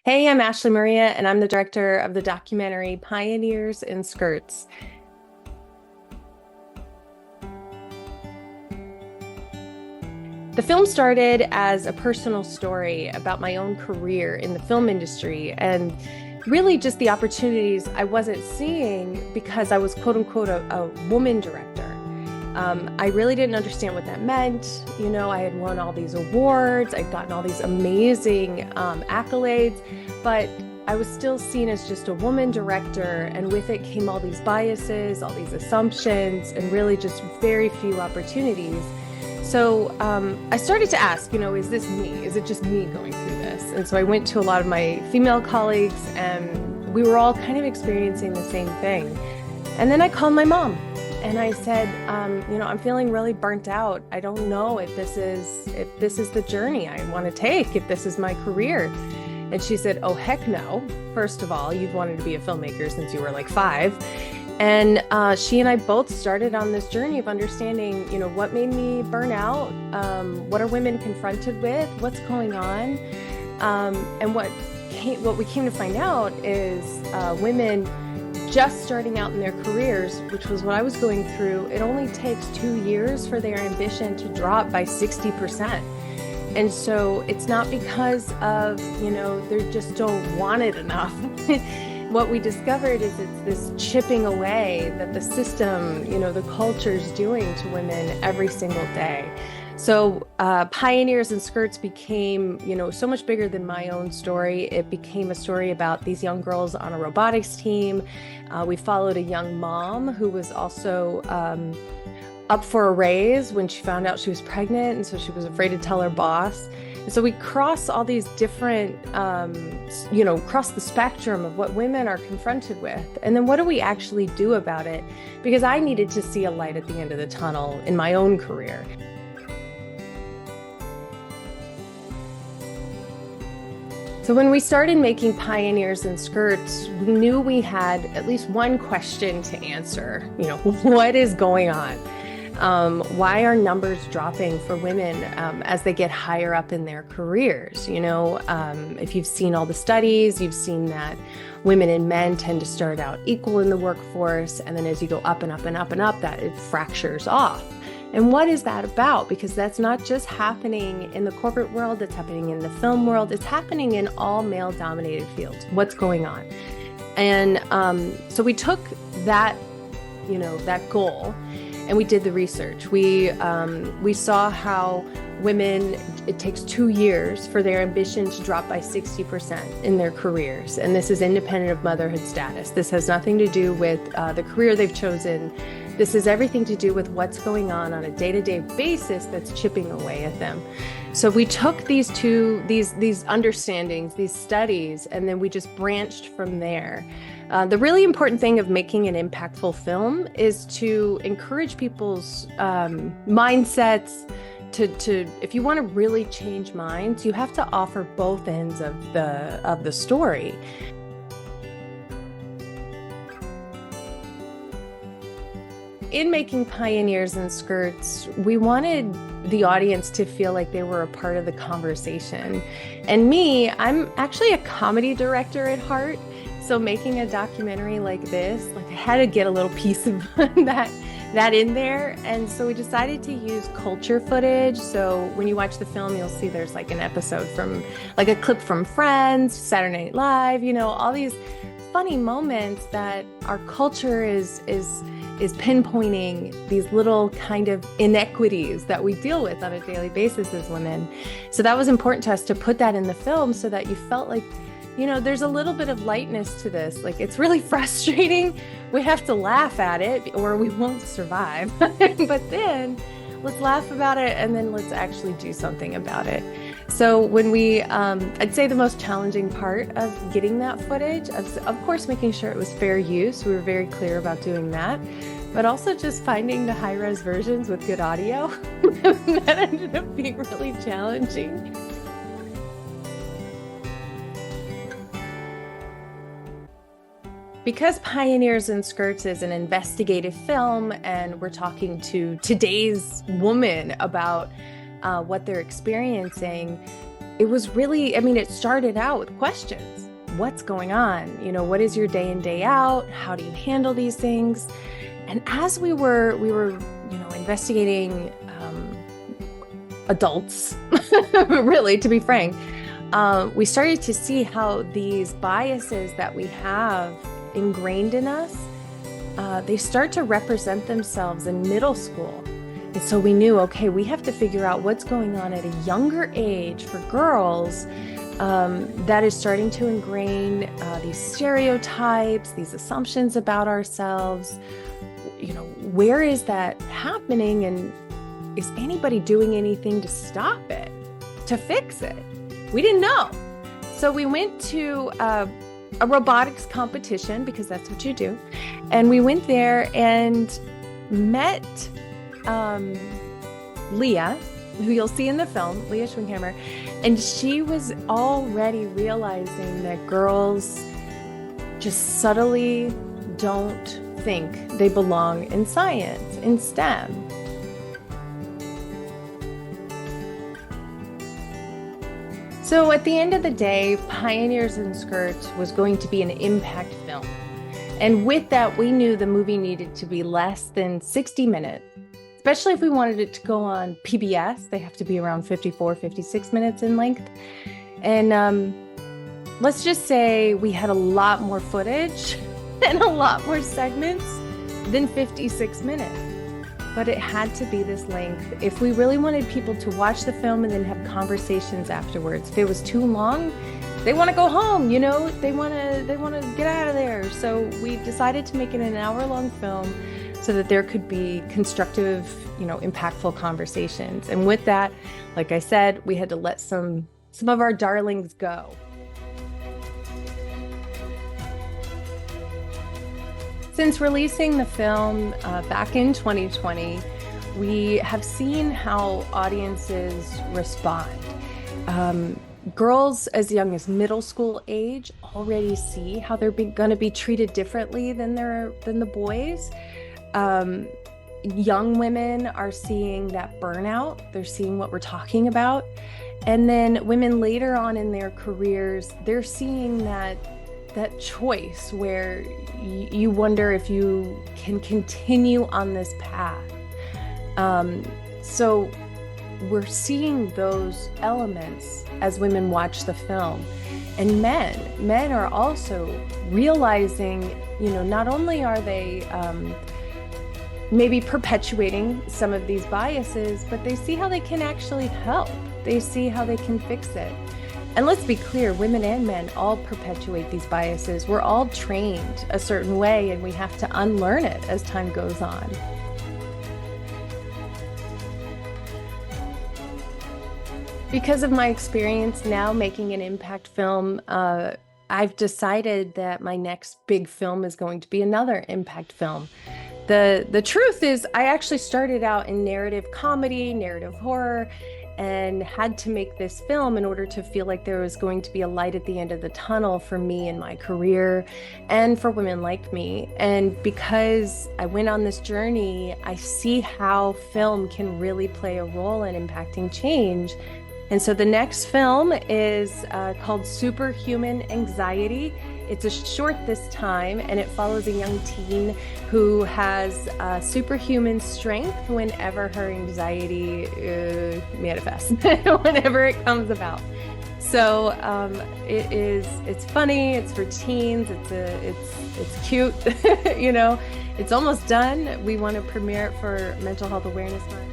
Hey, I'm Ashley Maria, and I'm the director of the documentary Pioneers in Skirts. The film started as a personal story about my own career in the film industry and really just the opportunities I wasn't seeing because I was quote unquote a woman director. I really didn't understand what that meant. I had won all these awards, I'd gotten all these amazing accolades, but I was still seen as just a woman director, and with it came all these biases, all these assumptions, and really just very few opportunities. So I started to ask, is this me? Is it just me going through this? And so I went to a lot of my female colleagues, and we were all kind of experiencing the same thing. And then I called my mom and I said, I'm feeling really burnt out. I don't know if this is the journey I want to take, if this is my career. And she said, oh, heck no. First of all, you've wanted to be a filmmaker since you were like 5. And she and I both started on this journey of understanding, what made me burn out, what are women confronted with, what's going on, and what we came to find out is women just starting out in their careers, which was what I was going through. It only takes 2 years for their ambition to drop by 60%. And so it's not because of, they just don't want it enough. What we discovered is it's this chipping away that the system, the culture is doing to women every single day. So Pioneers in Skirts became, so much bigger than my own story. It became a story about these young girls on a robotics team. We followed a young mom who was also up for a raise when she found out she was pregnant, and so she was afraid to tell her boss. And so we cross all these different, cross the spectrum of what women are confronted with. And then what do we actually do about it? Because I needed to see a light at the end of the tunnel in my own career. So when we started making Pioneers in Skirts, we knew we had at least one question to answer. What is going on? Why are numbers dropping for women as they get higher up in their careers? If you've seen all the studies, you've seen that women and men tend to start out equal in the workforce, and then as you go up and up and up and up, that it fractures off. And what is that about? Because that's not just happening in the corporate world, it's happening in the film world, it's happening in all male-dominated fields. What's going on? And so we took that, that goal, and we did the research. We saw how women, it takes 2 years for their ambition to drop by 60% in their careers. And this is independent of motherhood status. This has nothing to do with the career they've chosen. This has everything to do with what's going on a day-to-day basis that's chipping away at them. So we took these understandings, these studies, and then we just branched from there. The really important thing of making an impactful film is to encourage people's mindsets. If you want to really change minds, you have to offer both ends of the story. In making Pioneers in Skirts, we wanted the audience to feel like they were a part of the conversation. And me, I'm actually a comedy director at heart. So making a documentary like this, I had to get a little piece of that in there. And so we decided to use culture footage. So when you watch the film, you'll see there's an episode from, a clip from Friends, Saturday Night Live, all these funny moments that our culture is pinpointing these little kind of inequities that we deal with on a daily basis as women. So that was important to us to put that in the film so that you felt like, there's a little bit of lightness to this. It's really frustrating. We have to laugh at it or we won't survive. But then let's laugh about it and then let's actually do something about it. So when I'd say the most challenging part of getting that footage, of course, making sure it was fair use. We were very clear about doing that, but also just finding the high-res versions with good audio. That ended up being really challenging. Because Pioneers in Skirts is an investigative film and we're talking to today's woman about what they're experiencing, it was really, I mean, it started out with questions. What's going on? You know, what is your day in, day out? How do you handle these things? And as we were, investigating adults, really, to be frank, we started to see how these biases that we have ingrained in us, they start to represent themselves in middle school. And so we knew, okay, we have to figure out what's going on at a younger age for girls that is starting to ingrain these stereotypes, these assumptions about ourselves. You know, where is that happening? And is anybody doing anything to stop it, to fix it? We didn't know. So we went to a robotics competition, because that's what you do. And we went there and met Leah, who you'll see in the film, Leah Schwinghammer. And she was already realizing that girls just subtly don't think they belong in science, in STEM. So at the end of the day, Pioneers in Skirts was going to be an impact film. And with that, we knew the movie needed to be less than 60 minutes, especially if we wanted it to go on PBS. They have to be around 54, 56 minutes in length. And let's just say we had a lot more footage and a lot more segments than 56 minutes. But it had to be this length if we really wanted people to watch the film and then have conversations afterwards. If it was too long, they want to go home, you know, they want to get out of there. So we decided to make it an hour-long film so that there could be constructive, impactful conversations. And with that, like I said, we had to let some of our darlings go. Since releasing the film back in 2020, we have seen how audiences respond. Girls as young as middle school age already see how they're going to be treated differently than the boys. Young women are seeing that burnout. They're seeing what we're talking about. And then women later on in their careers, they're seeing that choice where you wonder if you can continue on this path. So we're seeing those elements as women watch the film. And men are also realizing, not only are they maybe perpetuating some of these biases, but they see how they can actually help. They see how they can fix it. And let's be clear, women and men all perpetuate these biases. We're all trained a certain way, and we have to unlearn it as time goes on. Because of my experience now making an impact film, I've decided that my next big film is going to be another impact film. The truth is, I actually started out in narrative comedy, narrative horror, and had to make this film in order to feel like there was going to be a light at the end of the tunnel for me in my career and for women like me. And because I went on this journey, I see how film can really play a role in impacting change. And so the next film is called Superhuman Anxiety. It's a short this time, and it follows a young teen who has superhuman strength whenever her anxiety manifests, whenever it comes about. So it's funny, it's for teens, it's cute, It's almost done. We want to premiere it for Mental Health Awareness Month.